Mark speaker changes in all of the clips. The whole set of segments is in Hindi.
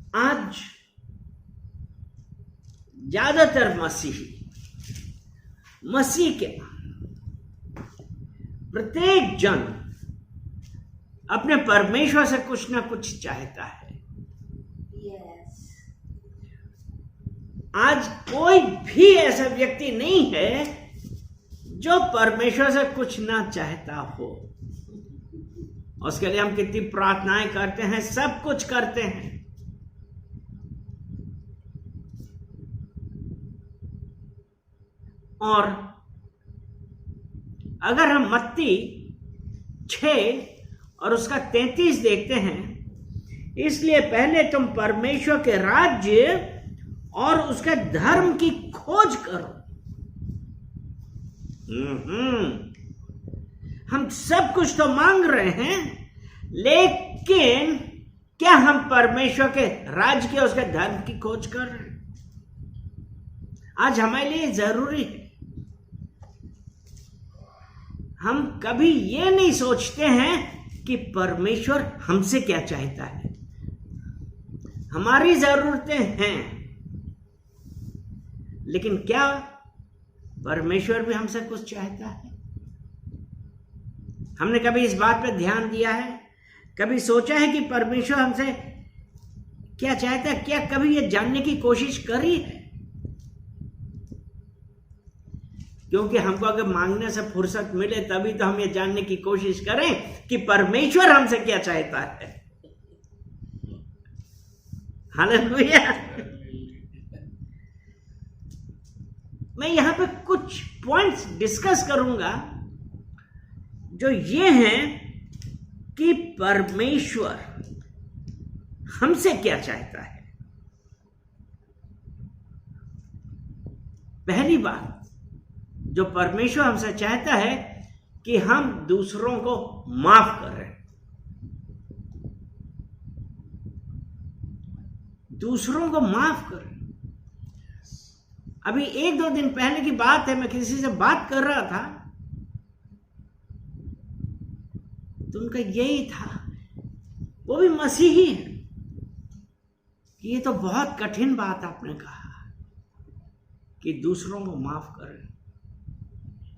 Speaker 1: आज ज्यादातर मसीह के प्रत्येक जन अपने परमेश्वर से कुछ ना कुछ चाहता है। आज कोई भी ऐसा व्यक्ति नहीं है जो परमेश्वर से कुछ ना चाहता हो। उसके लिए हम कितनी प्रार्थनाएं करते हैं, सब कुछ करते हैं, और अगर हम मत्ती 6 और उसका 33 देखते हैं, इसलिए पहले तुम परमेश्वर के राज्य और उसके धर्म की खोज करो। हम सब कुछ तो मांग रहे हैं, लेकिन क्या हम परमेश्वर के राज्य के उसके धर्म की खोज कर रहे हैं? आज हमारे लिए जरूरी है। हम कभी ये नहीं सोचते हैं कि परमेश्वर हमसे क्या चाहता है। हमारी जरूरतें हैं, लेकिन क्या परमेश्वर भी हमसे कुछ चाहता है? हमने कभी इस बात पर ध्यान दिया है? कभी सोचा है कि परमेश्वर हमसे क्या चाहता है? क्या कभी ये जानने की कोशिश करी है? क्योंकि हमको अगर मांगने से फुर्सत मिले तभी तो हम ये जानने की कोशिश करें कि परमेश्वर हमसे क्या चाहता है। हालेलुया। मैं यहां पे कुछ पॉइंट्स डिस्कस करूंगा जो ये हैं कि परमेश्वर हमसे क्या चाहता है। पहली बात जो परमेश्वर हमसे चाहता है कि हम दूसरों को माफ करें। दूसरों को माफ करें। अभी 1-2 दिन पहले की बात है, मैं किसी से बात कर रहा था तो उनका यही था, वो भी मसीही है, कि ये तो बहुत कठिन बात आपने कहा कि दूसरों को माफ करें।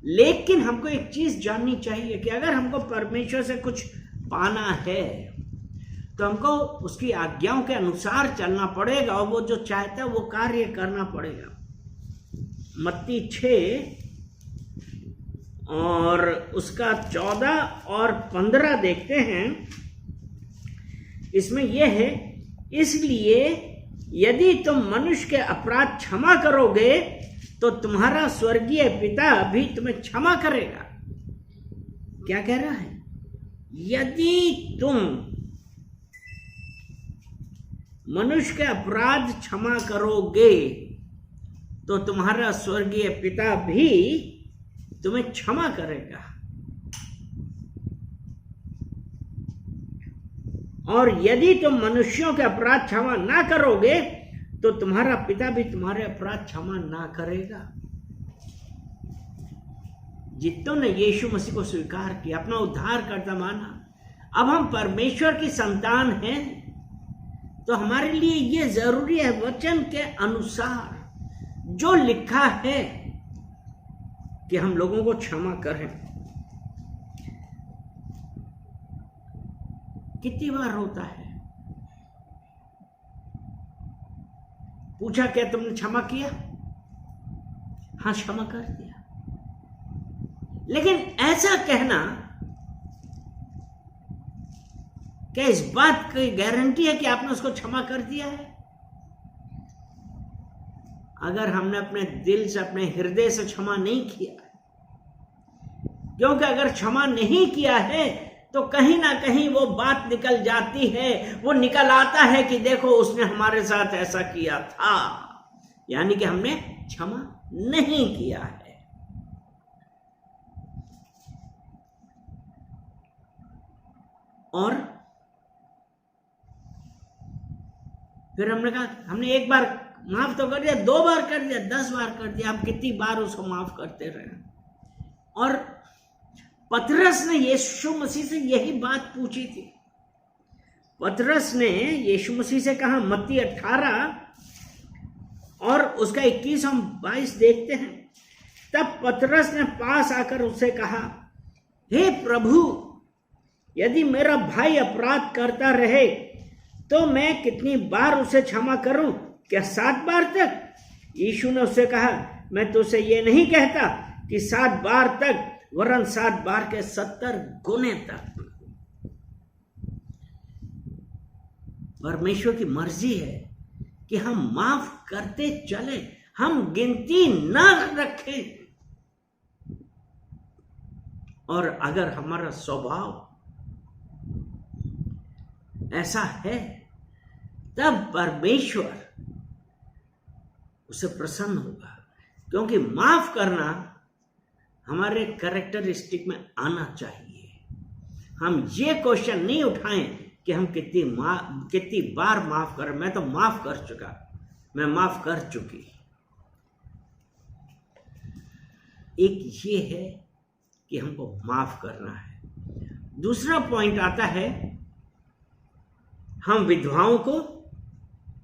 Speaker 1: लेकिन हमको एक चीज जाननी चाहिए कि अगर हमको परमेश्वर से कुछ पाना है तो हमको उसकी आज्ञाओं के अनुसार चलना पड़ेगा और वो जो चाहता है वो कार्य करना पड़ेगा। मत्ती 6 और उसका 14 और 15 देखते हैं। इसमें यह है, इसलिए यदि तुम मनुष्य के अपराध क्षमा करोगे तो तुम्हारा स्वर्गीय पिता भी तुम्हें क्षमा करेगा। क्या कह रहा है? यदि तुम मनुष्य के अपराध क्षमा करोगे तो तुम्हारा स्वर्गीय पिता भी तुम्हें क्षमा करेगा। और यदि तुम मनुष्यों के अपराध क्षमा ना करोगे तो तुम्हारा पिता भी तुम्हारे अपराध क्षमा ना करेगा। जितनों ने यीशु मसीह को स्वीकार किया, अपना उद्धारकर्ता माना, अब हम परमेश्वर की संतान हैं, तो हमारे लिए ये जरूरी है वचन के अनुसार जो लिखा है कि हम लोगों को क्षमा करें। कितनी बार होता है, पूछा क्या तुमने क्षमा किया? हाँ, क्षमा कर दिया। लेकिन ऐसा कहना, क्या इस बात की गारंटी है कि आपने उसको क्षमा कर दिया है? अगर हमने अपने दिल से, अपने हृदय से क्षमा नहीं किया, क्योंकि अगर क्षमा नहीं किया है तो कहीं ना कहीं वो बात निकल जाती है, वो निकल आता है कि देखो उसने हमारे साथ ऐसा किया था, यानी कि हमने क्षमा नहीं किया है। और फिर हमने कहा, हमने एक बार माफ तो कर दिया, 2 बार कर दिया, 10 बार कर दिया, हम कितनी बार उसको माफ करते रहे। और पतरस ने यीशु मसीह से यही बात पूछी थी। पतरस ने यीशु मसीह से कहा, मत्ती 18 और उसका 21 हम 22 देखते हैं। तब पतरस ने पास आकर उससे कहा, हे प्रभु, यदि मेरा भाई अपराध करता रहे तो मैं कितनी बार उसे क्षमा करूं? क्या 7 बार तक? यीशु ने उससे कहा, मैं तुझसे ये नहीं कहता कि 7 बार तक, वरन 7 बार के 70 गुने तक। परमेश्वर की मर्जी है कि हम माफ करते चले, हम गिनती न रखें। और अगर हमारा स्वभाव ऐसा है, तब परमेश्वर उसे प्रसन्न होगा, क्योंकि माफ करना हमारे कैरेक्टरिस्टिक में आना चाहिए। हम ये क्वेश्चन नहीं उठाएं कि हम कितनी बार माफ करें। मैं तो माफ कर चुका, मैं माफ कर चुकी। एक ये है कि हमको माफ करना है। दूसरा पॉइंट आता है, हम विधवाओं को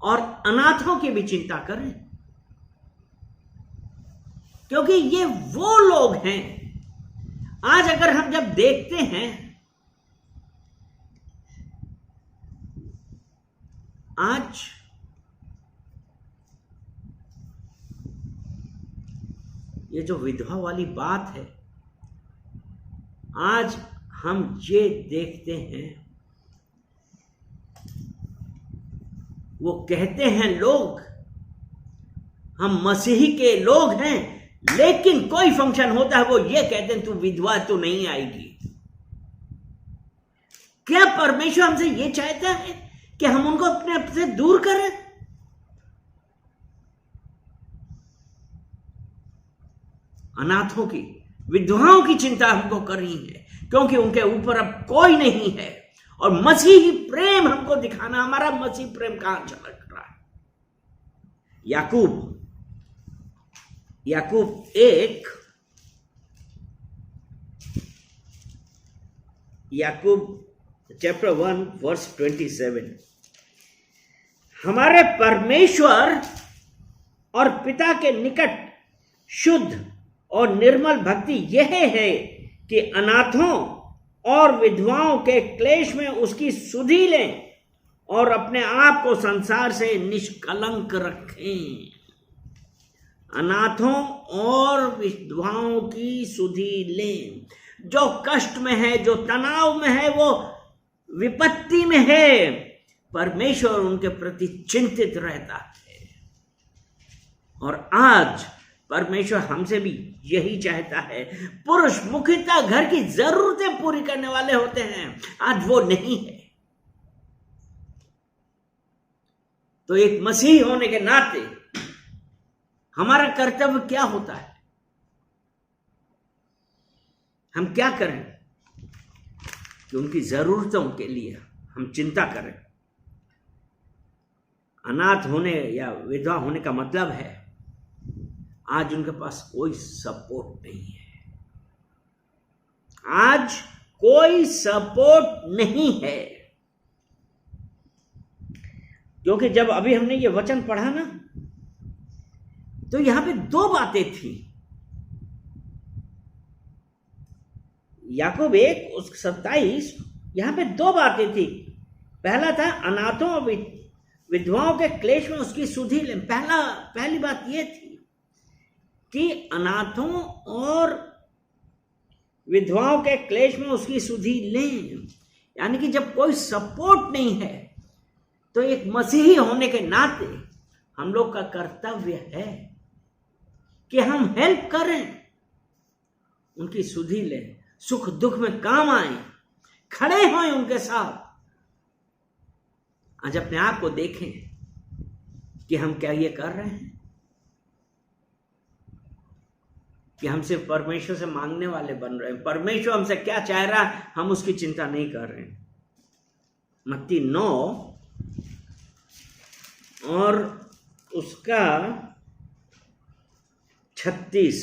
Speaker 1: और अनाथों की भी चिंता करें, क्योंकि ये वो लोग हैं। आज अगर हम जब देखते हैं, आज ये जो विधवा वाली बात है, आज हम ये देखते हैं, वो कहते हैं लोग, हम मसीही के लोग हैं, लेकिन कोई फंक्शन होता है वो ये कहते हैं, तू विधवा तो नहीं आएगी। क्या परमेश्वर हमसे ये चाहता है कि हम उनको अपने आप से दूर करें? अनाथों की, विधवाओं की चिंता हमको करनी है, क्योंकि उनके ऊपर अब कोई नहीं है। और मसीही प्रेम हमको दिखाना, हमारा मसीही प्रेम कहां झलक रहा है? याकूब 1, याकूब चैप्टर 1 वर्स 27, हमारे परमेश्वर और पिता के निकट शुद्ध और निर्मल भक्ति यह है कि अनाथों और विधवाओं के क्लेश में उसकी सुधि लें और अपने आप को संसार से निष्कलंक रखें। अनाथों और विधवाओं की सुधि लें। जो कष्ट में है, जो तनाव में है, वो विपत्ति में है, परमेश्वर उनके प्रति चिंतित रहता है। और आज परमेश्वर हमसे भी यही चाहता है। पुरुष मुख्यतः घर की जरूरतें पूरी करने वाले होते हैं, आज वो नहीं है। तो एक मसीही होने के नाते हमारा कर्तव्य क्या होता है? हम क्या करें कि उनकी जरूरतों के लिए हम चिंता करें। अनाथ होने या विधवा होने का मतलब है आज उनके पास कोई सपोर्ट नहीं है। आज कोई सपोर्ट नहीं है, क्योंकि जब अभी हमने ये वचन पढ़ा ना, तो यहां पे 2 बातें थी। याकूब 1:27, यहां पे 2 बातें थी। पहला था अनाथों और विधवाओं के क्लेश में उसकी सुधि लें। पहली बात यह थी कि अनाथों और विधवाओं के क्लेश में उसकी सुधि लें। यानी कि जब कोई सपोर्ट नहीं है, तो एक मसीही होने के नाते हम लोग का कर्तव्य है कि हम हेल्प करें, उनकी सुधि लें, सुख दुख में काम आए, खड़े हों उनके साथ। आज अपने आप को देखें कि हम क्या ये कर रहे हैं, कि हम सिर्फ परमेश्वर से मांगने वाले बन रहे हैं। परमेश्वर हमसे क्या चाह रहा है, हम उसकी चिंता नहीं कर रहे हैं। मत्ती 9 और उसका 36,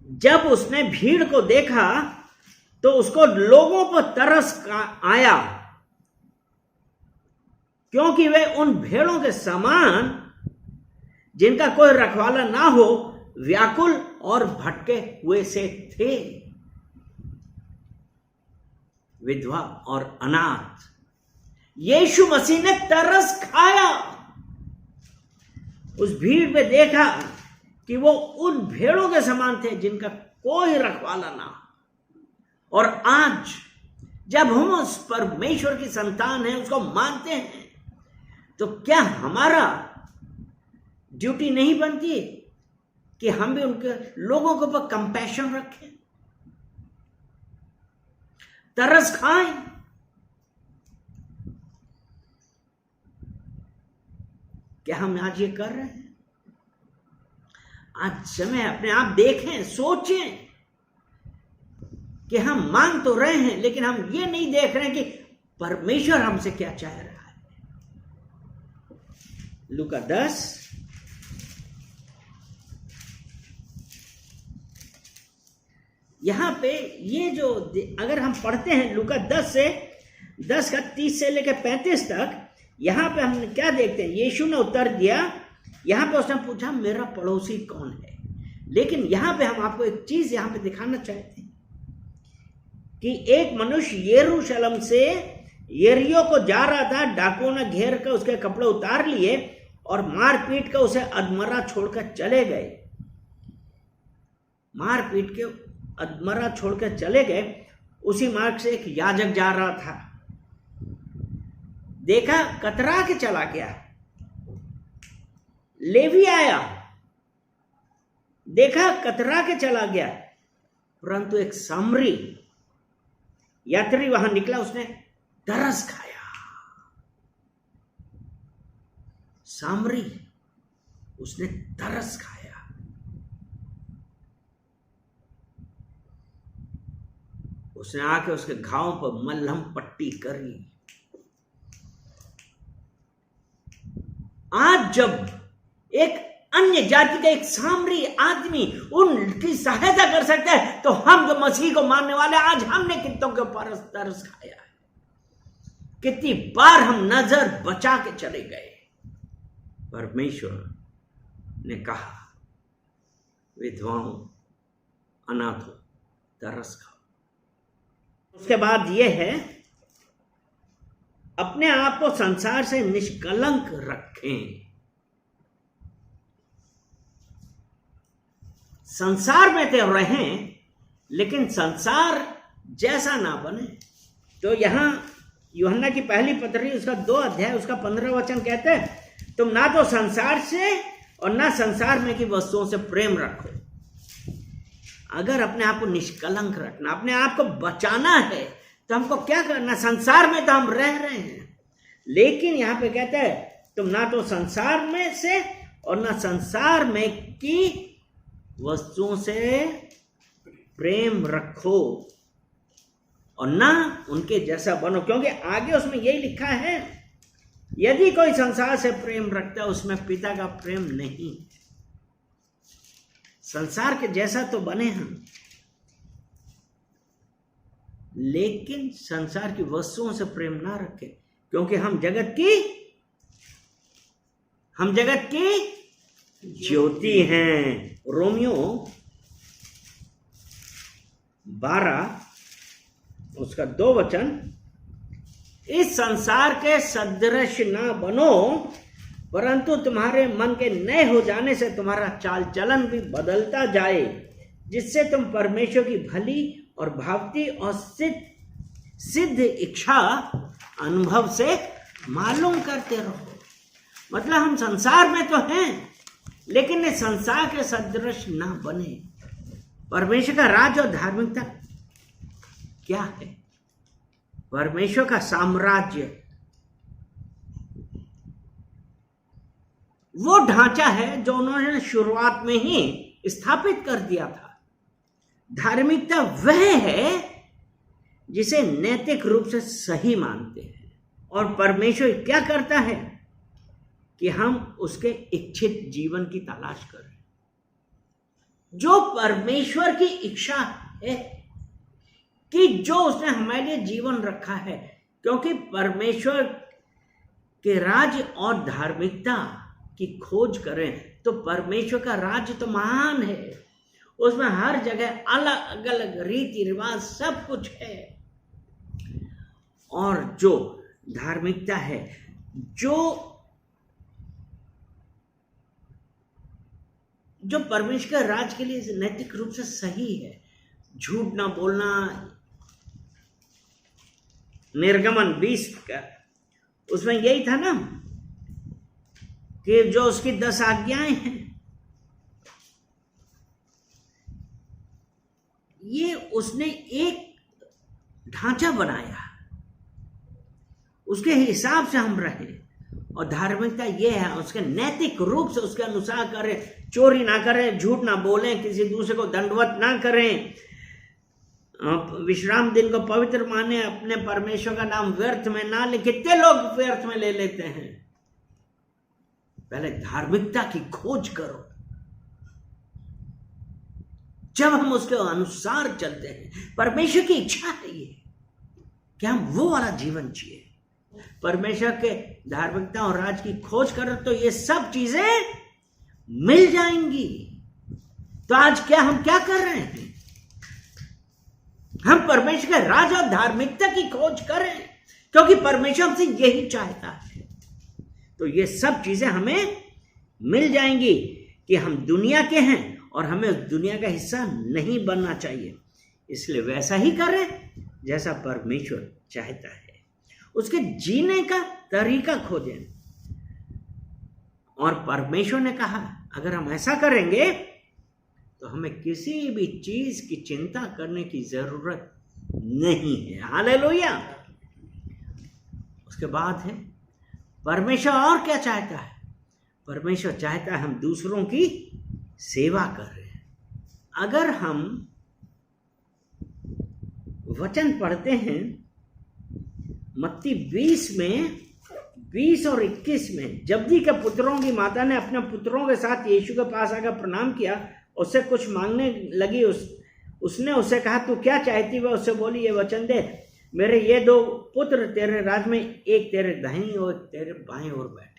Speaker 1: जब उसने भीड़ को देखा तो उसको लोगों पर तरस आया क्योंकि वे उन भेड़ों के समान जिनका कोई रखवाला ना हो व्याकुल और भटके हुए से थे। विधवा और अनाथ, यीशु मसीह ने तरस खाया। उस भीड़ में देखा कि वो उन भेड़ों के समान थे जिनका कोई रखवाला ना। और आज जब हम उस परमेश्वर की संतान हैं, उसको मानते हैं, तो क्या हमारा ड्यूटी नहीं बनती कि हम भी उनके लोगों के ऊपर कंपैशन रखें, तरस खाएं? क्या हम आज ये कर रहे हैं? आज समय अपने आप देखें, सोचें कि हम मांग तो रहे हैं, लेकिन हम ये नहीं देख रहे हैं कि परमेश्वर हमसे क्या चाह रहा है। लूका 10 यहां पे ये जो अगर हम पढ़ते हैं लूका 10 का 30 से लेकर 35 तक, यहां पे हम क्या देखते हैं? यीशु ने उत्तर दिया, यहां पे उसने पूछा मेरा पड़ोसी कौन है। लेकिन यहां पे हम आपको एक चीज यहां पे दिखाना चाहते हैं कि एक मनुष्य यरूशलेम से यरीहो को जा रहा था। डाकुओं ने घेर कर उसके कपड़े उतार लिए और मार पीट कर उसे अधमरा छोड़कर चले गए। मार पीट के अधमरा छोड़कर चले गए। उसी मार्ग से एक याजक जा रहा था, देखा कतरा के चला गया। लेवी आया, देखा कतरा के चला गया, परंतु एक सामरी यात्री वहां निकला, उसने तरस खाया। सामरी, उसने तरस खाया। उसने आके उसके घाव पर मलहम पट्टी करी। आज जब एक अन्य जाति का एक सामरी आदमी उनकी सहायता कर सकता है, तो हम जो मसीह को मानने वाले, आज हमने कितनों के ऊपर तरस खाया है। कितनी बार हम नजर बचा के चले गए। परमेश्वर ने कहा विधवाओं, अनाथों, तरस खाओ। उसके बाद यह है, अपने आप को संसार से निष्कलंक रखें। संसार में तो रहें, लेकिन संसार जैसा ना बने। तो यहां यूहन्ना की पहली पत्री उसका 2 अध्याय उसका 15 वचन कहते हैं, तुम ना तो संसार से और ना संसार में की वस्तुओं से प्रेम रखो। अगर अपने आप को निष्कलंक रखना, अपने आप को बचाना है, तो हमको क्या करना? संसार में तो हम रह रहे हैं, लेकिन यहां पे कहते हैं तुम ना तो संसार में से और ना संसार में की वस्तुओं से प्रेम रखो और ना उनके जैसा बनो। क्योंकि आगे उसमें यही लिखा है, यदि कोई संसार से प्रेम रखता है उसमें पिता का प्रेम नहीं। संसार के जैसा तो बने हम, लेकिन संसार की वस्तुओं से प्रेम ना रखें, क्योंकि हम जगत की ज्योति हैं। रोमियो 12 उसका 2 वचन, इस संसार के सदृश ना बनो, परंतु तुम्हारे मन के नए हो जाने से तुम्हारा चाल चलन भी बदलता जाए, जिससे तुम परमेश्वर की भली और भावती और सिद्ध इच्छा अनुभव से मालूम करते रहो। मतलब हम संसार में तो हैं, लेकिन संसार के सदृश ना बने। परमेश्वर का राज और धार्मिकता क्या है? परमेश्वर का साम्राज्य वो ढांचा है जो उन्होंने शुरुआत में ही स्थापित कर दिया था। धार्मिकता वह है जिसे नैतिक रूप से सही मानते हैं, और परमेश्वर क्या करता है कि हम उसके इच्छित जीवन की तलाश करें। जो परमेश्वर की इच्छा है कि जो उसने हमारे लिए जीवन रखा है, क्योंकि परमेश्वर के राज्य और धार्मिकता की खोज करें तो परमेश्वर का राज्य तो महान है, उसमें हर जगह अलग अलग रीति रिवाज सब कुछ है। और जो धार्मिकता है, जो परमेश्वर के राज के लिए नैतिक रूप से सही है, झूठ ना बोलना, निर्गमन 20 का उसमें यही था ना कि जो उसकी 10 आज्ञाएं हैं, ये उसने एक ढांचा बनाया, उसके हिसाब से हम रहे। और धार्मिकता ये है उसके नैतिक रूप से उसके अनुसार करें, चोरी ना करें, झूठ ना बोलें, किसी दूसरे को दंडवत ना करें, विश्राम दिन को पवित्र माने, अपने परमेश्वर का नाम व्यर्थ में ना ले। कितने लोग व्यर्थ में ले लेते हैं। पहले धार्मिकता की खोज करो। जब हम उसके अनुसार चलते हैं, परमेश्वर की इच्छा है ये कि हम वो वाला जीवन जिए। परमेश्वर के धार्मिकता और राज की खोज करो तो ये सब चीजें मिल जाएंगी। तो आज हम क्या कर रहे हैं? हम परमेश्वर के राज और धार्मिकता की खोज करें, क्योंकि परमेश्वर हमसे यही चाहता है। तो ये सब चीजें हमें मिल जाएंगी कि हम दुनिया के हैं और हमें उस दुनिया का हिस्सा नहीं बनना चाहिए। इसलिए वैसा ही करें जैसा परमेश्वर चाहता है, उसके जीने का तरीका खोजें। और परमेश्वर ने कहा अगर हम ऐसा करेंगे तो हमें किसी भी चीज की चिंता करने की जरूरत नहीं है। हालेलुया। उसके बाद है परमेश्वर और क्या चाहता है? परमेश्वर चाहता है हम दूसरों की सेवा कर रहे हैं। अगर हम वचन पढ़ते हैं मत्ती 20 में 20 और 21 में, जब्दी के पुत्रों की माता ने अपने पुत्रों के साथ यीशु के पास आकर प्रणाम किया, उससे कुछ मांगने लगी। उसने उससे कहा तू क्या चाहती? वह उससे बोली ये वचन दे, मेरे ये 2 पुत्र तेरे राज में, एक तेरे दाहिनी और एक तेरे बाएं ओर बैठे।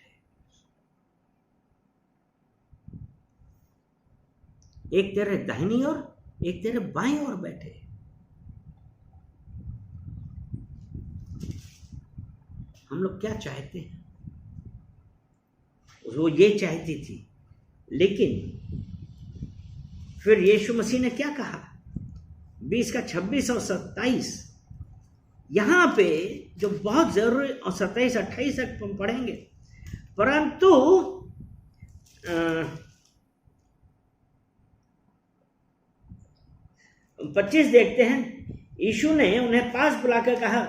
Speaker 1: एक तेरे दाहिनी ओर, एक तेरे बाएं ओर बैठे। हम लोग क्या चाहते हैं? वो ये चाहती थी, लेकिन फिर यीशु मसीह ने क्या कहा? 20 का 26 और 27 यहां पे जो बहुत जरूरी, और 27 28 तक हम पढ़ेंगे। परंतु 25 देखते हैं। यीशु ने उन्हें पास बुलाकर कहा,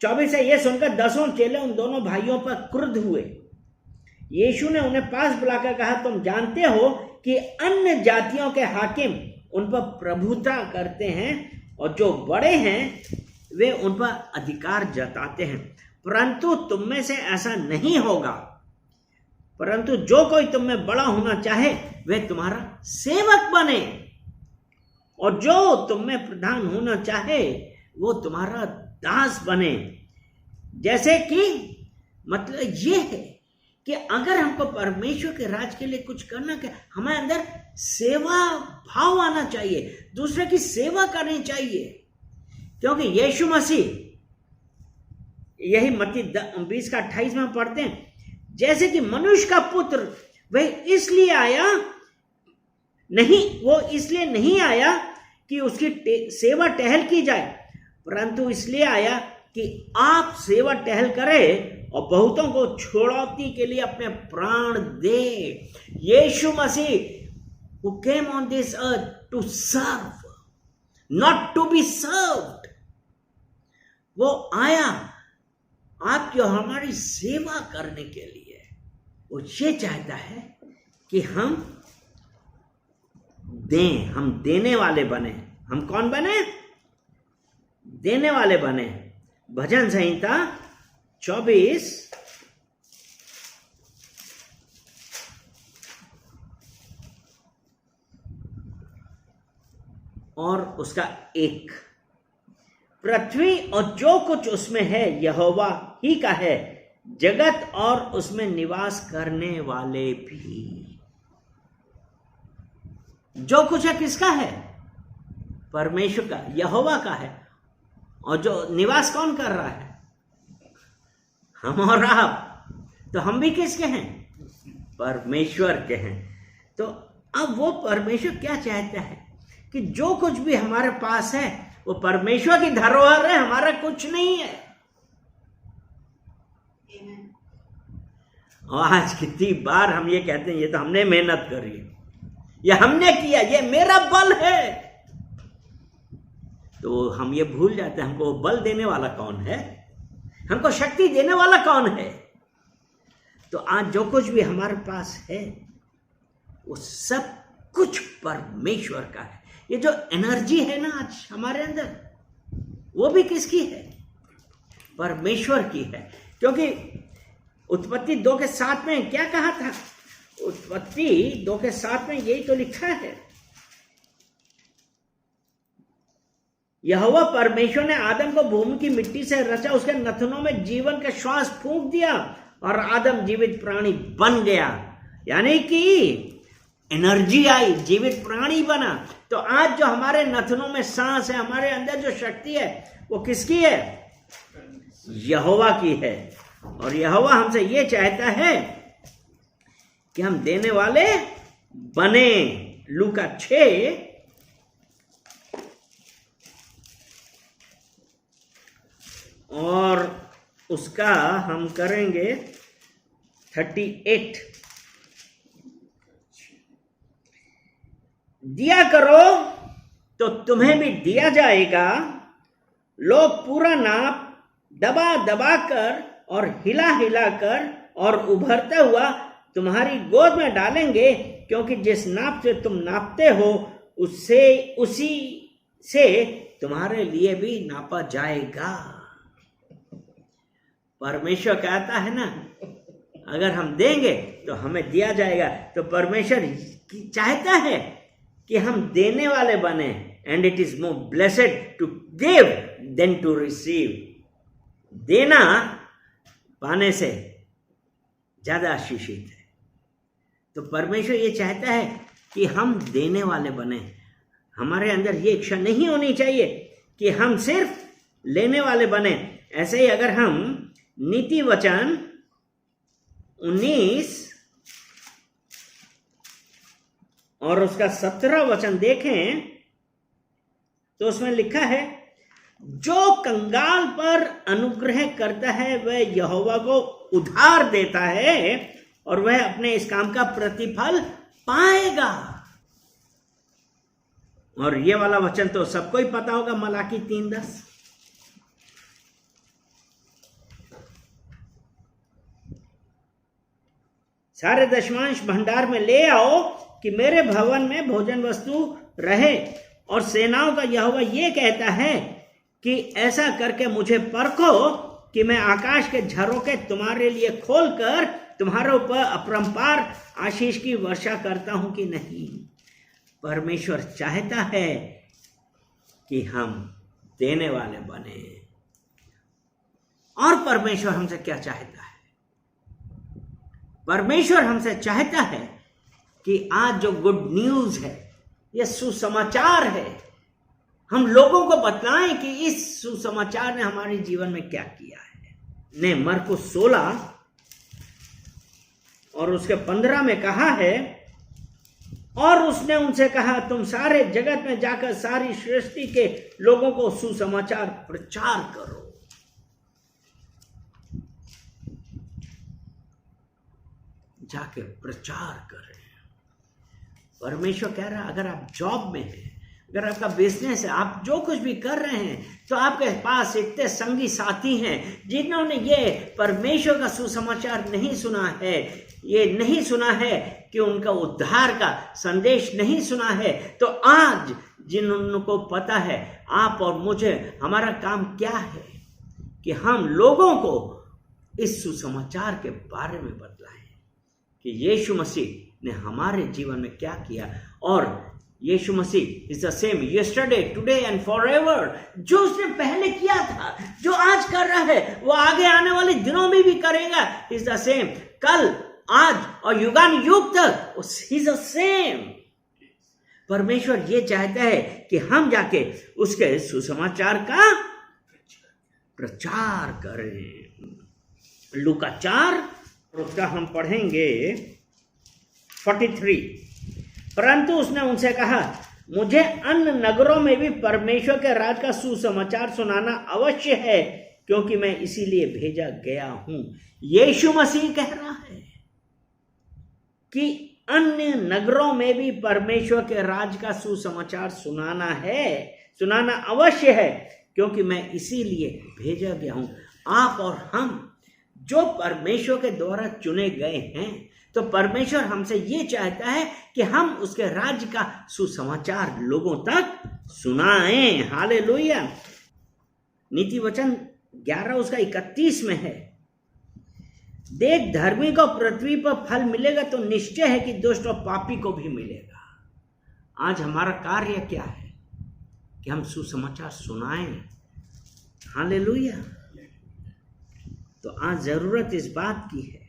Speaker 1: 24 है, यह सुनकर 10 चेले उन दोनों भाइयों पर क्रुद्ध हुए। यीशु ने उन्हें पास बुलाकर कहा, तुम जानते हो कि अन्य जातियों के हाकिम उन पर प्रभुता करते हैं और जो बड़े हैं वे उन पर अधिकार जताते हैं, परंतु तुम में से ऐसा नहीं होगा। परंतु जो कोई तुम में बड़ा होना चाहे वह तुम्हारा सेवक बने, और जो तुम में प्रधान होना चाहे वो तुम्हारा दास बने। जैसे कि मतलब ये है कि अगर हमको परमेश्वर के राज के लिए कुछ करना है, हमारे अंदर सेवा भाव आना चाहिए, दूसरे की सेवा करनी चाहिए। क्योंकि यीशु मसीह, यही मत्ती 20 का 28 में पढ़ते हैं, जैसे कि मनुष्य का पुत्र वह इसलिए आया नहीं, वो इसलिए नहीं आया कि उसकी सेवा टहल की जाए, परंतु इसलिए आया कि आप सेवा टहल करें और बहुतों को छुड़ौती के लिए अपने प्राण दे। यीशु मसीह who came on this earth to serve, not to be served, वो आया आपकी और हमारी सेवा करने के लिए। वो ये चाहता है कि हम दें, हम देने वाले बने। हम कौन बने? देने वाले बने। भजन संहिता 24 और उसका 1, पृथ्वी और जो कुछ उसमें है यहोवा ही का है, जगत और उसमें निवास करने वाले भी। जो कुछ है किसका है? परमेश्वर का, यहोवा का है। और जो निवास कौन कर रहा है? हम और आप। तो हम भी किसके हैं? परमेश्वर के हैं। तो अब वो परमेश्वर क्या चाहता है कि जो कुछ भी हमारे पास है वो परमेश्वर की धरोहर है, हमारा कुछ नहीं है। और आज कितनी बार हम ये कहते हैं ये तो हमने मेहनत करी है, ये हमने किया, ये मेरा बल है। तो हम ये भूल जाते हैं हमको बल देने वाला कौन है, हमको शक्ति देने वाला कौन है। तो आज जो कुछ भी हमारे पास है वो सब कुछ परमेश्वर का है। ये जो एनर्जी है ना आज हमारे अंदर, वो भी किसकी है? परमेश्वर की है। क्योंकि उत्पत्ति 2:7 में क्या कहा था? उत्पत्ति 2:7 में यही तो लिखा है, यहोवा परमेश्वर ने आदम को भूमि की मिट्टी से रचा, उसके नथनों में जीवन का श्वास फूंक दिया और आदम जीवित प्राणी बन गया। यानी कि एनर्जी आई, जीवित प्राणी बना। तो आज जो हमारे नथनों में सांस है, हमारे अंदर जो शक्ति है, वो किसकी है? यहोवा की है। और यहोवा हमसे ये चाहता है कि हम देने वाले बने। लूका 6 और उसका हम करेंगे 38। दिया करो तो तुम्हें भी दिया जाएगा, लोग पूरा नाप दबा दबा कर और हिला हिला कर और उभरता हुआ तुम्हारी गोद में डालेंगे, क्योंकि जिस नाप से तुम नापते हो उससे उसी से तुम्हारे लिए भी नापा जाएगा। परमेश्वर कहता है ना, अगर हम देंगे तो हमें दिया जाएगा। तो परमेश्वर चाहता है कि हम देने वाले बने। And it is more blessed to give than to receive. देना पाने से ज्यादा आशीषित है। तो परमेश्वर ये चाहता है कि हम देने वाले बने। हमारे अंदर ये इच्छा नहीं होनी चाहिए कि हम सिर्फ लेने वाले बने। ऐसे ही अगर हम नीति वचन 19 और उसका 17 वचन देखें तो उसमें लिखा है, जो कंगाल पर अनुग्रह करता है वह यहोवा को उधार देता है और वह अपने इस काम का प्रतिफल पाएगा। और ये वाला वचन तो सबको ही पता होगा, मलाकी 3:10। सारे दशमांश भंडार में ले आओ कि मेरे भवन में भोजन वस्तु रहे। और सेनाओं का यहोवा ये कहता है कि ऐसा करके मुझे परखो कि मैं आकाश के झरोखे तुम्हारे लिए खोलकर तुम्हारे ऊपर अपरंपार आशीष की वर्षा करता हूं कि नहीं। परमेश्वर चाहता है कि हम देने वाले बने। और परमेश्वर हमसे क्या चाहता है? परमेश्वर हमसे चाहता है कि आज जो गुड न्यूज है, यह सुसमाचार है, हम लोगों को बताएं कि इस सुसमाचार ने हमारे जीवन में क्या किया है। ने मरकुस 16 और उसके 15 में कहा है, और उसने उनसे कहा, तुम सारे जगत में जाकर सारी सृष्टि के लोगों को सुसमाचार प्रचार करो। जाके प्रचार करें। परमेश्वर कह रहा है, अगर आप जॉब में हैं, अगर आपका बिजनेस है, आप जो कुछ भी कर रहे हैं, तो आपके पास इतने संगी साथी हैं जिन्होंने ये परमेश्वर का सुसमाचार नहीं सुना है, ये नहीं सुना है कि उनका उद्धार का संदेश नहीं सुना है। तो आज जिनको पता है, आप और मुझे, हमारा काम क्या है कि हम लोगों को इस सुसमाचार के बारे में बतलाएं कि यीशु मसीह ने हमारे जीवन में क्या किया। और Yeshu Masih is the same yesterday today and forever. जो उसने पहले किया था, जो आज कर रहा है, वो आगे आने वाले दिनों में भी करेगा। इज द सेम, कल, आज और युगान युग तक इज द सेम। परमेश्वर ये चाहता है कि हम जाके उसके सुसमाचार का प्रचार करें। लूका 4 उसका हम पढ़ेंगे 43। परंतु उसने उनसे कहा, मुझे अन्य नगरों में भी परमेश्वर के राज का सुसमाचार सुनाना अवश्य है, क्योंकि मैं इसीलिए भेजा गया हूं। यीशु मसीह कह रहा है कि अन्य नगरों में भी परमेश्वर के राज का सुसमाचार सुनाना अवश्य है, क्योंकि मैं इसीलिए भेजा गया हूं। आप और हम जो परमेश्वर के द्वारा चुने गए हैं, तो परमेश्वर हमसे ये चाहता है कि हम उसके राज्य का सुसमाचार लोगों तक सुनाएं। हालेलुया। नीति वचन 11 उसका 31 में है, देख धर्मी को पृथ्वी पर फल मिलेगा तो निश्चय है कि दुष्ट और पापी को भी मिलेगा। आज हमारा कार्य क्या है कि हम सुसमाचार सुनाएं। हालेलुया। तो आज जरूरत इस बात की है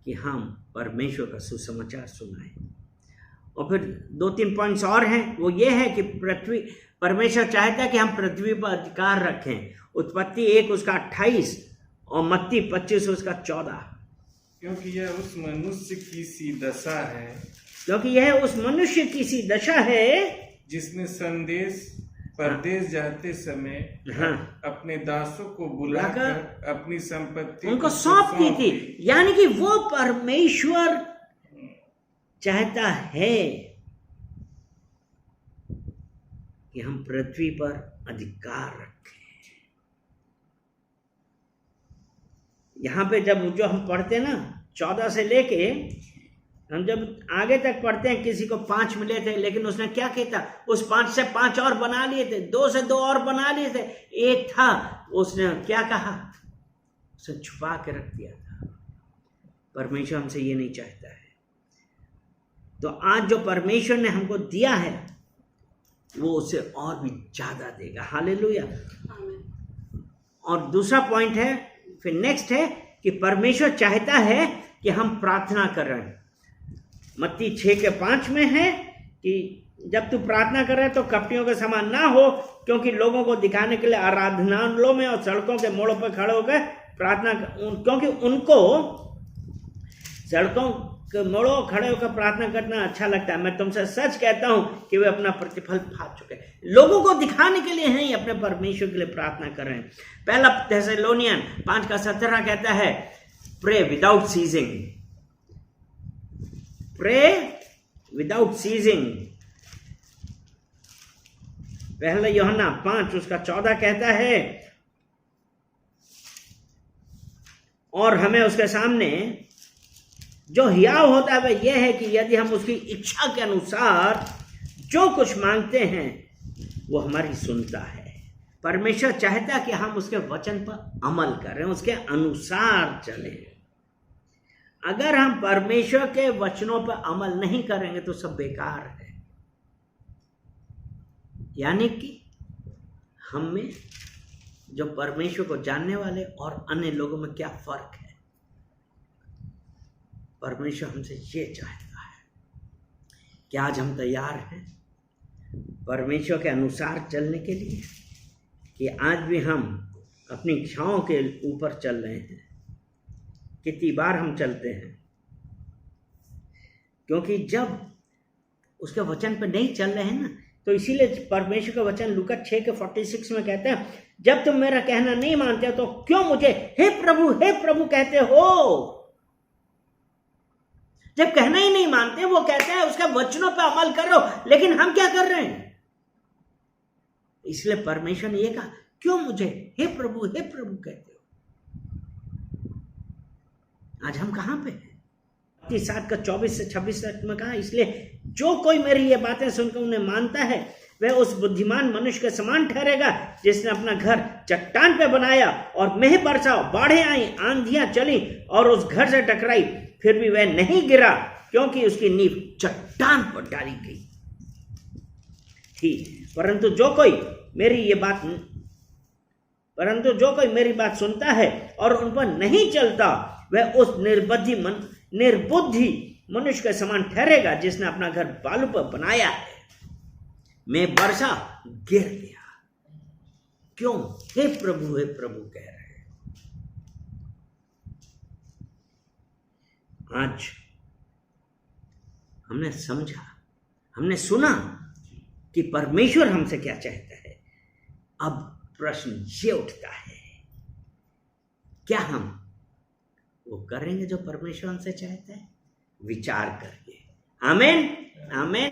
Speaker 1: कि हम परमेश्वर का सुसमाचार सुनाएं। और फिर 2-3 पॉइंट्स और हैं, वो ये है कि परमेश्वर चाहता है कि हम पृथ्वी पर अधिकार रखें। उत्पत्ति 1 उसका 28 और मत्ती 25 उसका 14।
Speaker 2: क्योंकि यह उस मनुष्य की सी दशा है जिसने संदेश परदेश जाते समय अपने दासों को बुलाकर अपनी संपत्ति
Speaker 1: उनको सौंप दी थी। यानी कि वो परमेश्वर चाहता है कि हम पृथ्वी पर अधिकार रखें। यहां पे जो हम पढ़ते हैं ना 14 से लेके हम जब आगे तक पढ़ते हैं, किसी को 5 मिले थे, लेकिन उसने क्या किया था, उस 5 से 5 और बना लिए थे, 2 से 2 और बना लिए थे। एक था, उसने क्या कहा, उसे छुपा के रख दिया था। परमेश्वर हमसे ये नहीं चाहता है। तो आज जो परमेश्वर ने हमको दिया है, वो उसे और भी ज्यादा देगा। हालेलुया। और दूसरा पॉइंट है, फिर नेक्स्ट है कि परमेश्वर चाहता है कि हम प्रार्थना करें। मत्ती 6:5 में है कि जब तू प्रार्थना कर रहे तो कपटियों के समान ना हो, क्योंकि लोगों को दिखाने के लिए आराधनालयों में और सड़कों के मोड़ों पर खड़े होकर प्रार्थना, क्योंकि उनको सड़कों के मोड़ों खड़े होकर प्रार्थना करना अच्छा लगता है। मैं तुमसे सच कहता हूं कि वे अपना प्रतिफल पा चुके हैं। लोगों को दिखाने के लिए नहीं, अपने परमेश्वर के लिए प्रार्थना कर रहे हैं। पहला थेसलोनियन 5:17 कहता है, pray without ceasing. Pray without ceasing. पहला यूहन्ना 5 उसका 14 कहता है, और हमें उसके सामने जो हियाव होता है वह यह है कि यदि हम उसकी इच्छा के अनुसार जो कुछ मांगते हैं वो हमारी सुनता है। परमेश्वर चाहता है कि हम उसके वचन पर अमल करें, उसके अनुसार चलें। अगर हम परमेश्वर के वचनों पर अमल नहीं करेंगे तो सब बेकार है। यानी कि हम में जो परमेश्वर को जानने वाले और अन्य लोगों में क्या फर्क है, परमेश्वर हमसे ये चाहता है कि आज हम तैयार हैं परमेश्वर के अनुसार चलने के लिए, कि आज भी हम अपनी इच्छाओं के ऊपर चल रहे हैं। कितनी बार हम चलते हैं, क्योंकि जब उसके वचन पर नहीं चल रहे हैं ना, तो इसीलिए परमेश्वर का वचन लूका 6:46 में कहते हैं, जब तुम मेरा कहना नहीं मानते तो क्यों मुझे हे प्रभु कहते हो। जब कहना ही नहीं मानते, वो कहते हैं उसके वचनों पर अमल करो, लेकिन हम क्या कर रहे हैं। इसलिए परमेश्वर ने ये कहा, क्यों मुझे हे प्रभु कहते हो। आज हम कहां पे हैं? 7:24 से 26 तक में कहा, इसलिए जो कोई मेरी ये बातें सुनकर उन्हें मानता है वह उस बुद्धिमान मनुष्य के समान ठहरेगा जिसने अपना घर चट्टान पे बनाया, और मेह बरसा, बाढ़ें आई, आंधियां चली और उस घर से टकराई, फिर भी वह नहीं गिरा क्योंकि उसकी नींव चट्टान पर डाली गई थी। परंतु जो कोई मेरी बात सुनता है और उन पर नहीं चलता, वह उस निर्बुद्धि मनुष्य के समान ठहरेगा जिसने अपना घर बालू पर बनाया है। मैं वर्षा गिर गया। क्यों? हे प्रभु कह रहे हैं। आज हमने समझा, हमने सुना कि परमेश्वर हमसे क्या चाहता है। अब प्रश्न ये उठता है, क्या हम वो करेंगे जो परमेश्वर हमसे चाहता है? विचार करिए। आमीन, आमीन।